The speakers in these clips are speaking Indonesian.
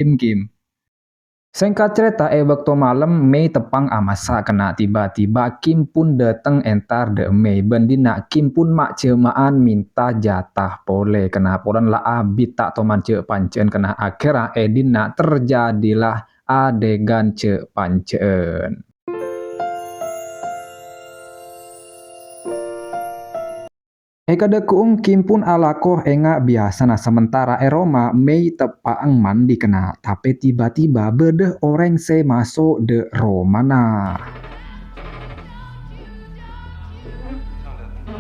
Kim. Singkat cerita, waktu malam Mei tepang amasa kena tiba-tiba Kim pun dateng entar de Mei. Bendina Kim pun mak cemaan minta jatah pole. Kena polan lah abit tak toman cek pancen kena akhirnya edina terjadilah adegan cek pancen. Kada kuung Kim pun alakoh enga biasa nah sementara Roma Mei tepaang mandi kena tapi tiba-tiba bedeh orang se masuk de Roma nah.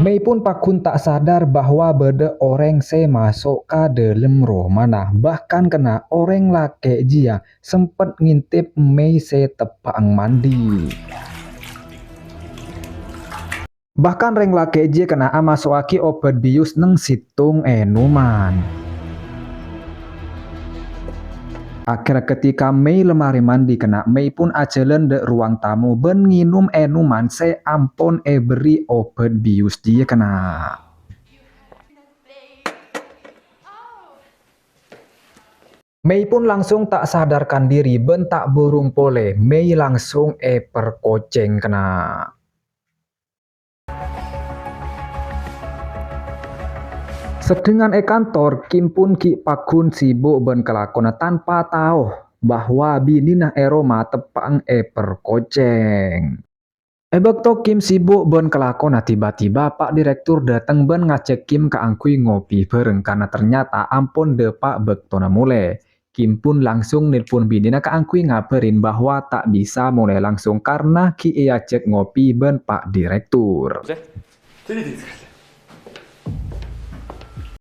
Mei pun pakun tak sadar bahwa bede orang se masuk ke dalam Roma nah. Bahkan kena orang laki jia sempet ngintip Mei se tepaang mandi. Bahkan reng laki je kena masuk obat bius neng situng enuman. Akhirnya ketika Mei lemari mandi kena Mei pun acelen de ruang tamu ben nginum enuman se ampon beri obat bius dia kena. Mei pun langsung tak sadarkan diri ben tak burung pole Mei langsung perkoceng kena. Sedengan kantor, Kim pun ki pakun sibuk ben kelakona tanpa tahu bahwa binina Roma tepang perkoceng. Waktu Kim sibuk ben kelakona tiba-tiba Pak Direktur datang ben ngajak Kim ke angkui ngopi bareng karena ternyata ampun de Pak bektona mulai. Kim pun langsung nelpon binina ke angkui ngabarin bahwa tak bisa mulai langsung karena ki ajak ngopi ben Pak Direktur.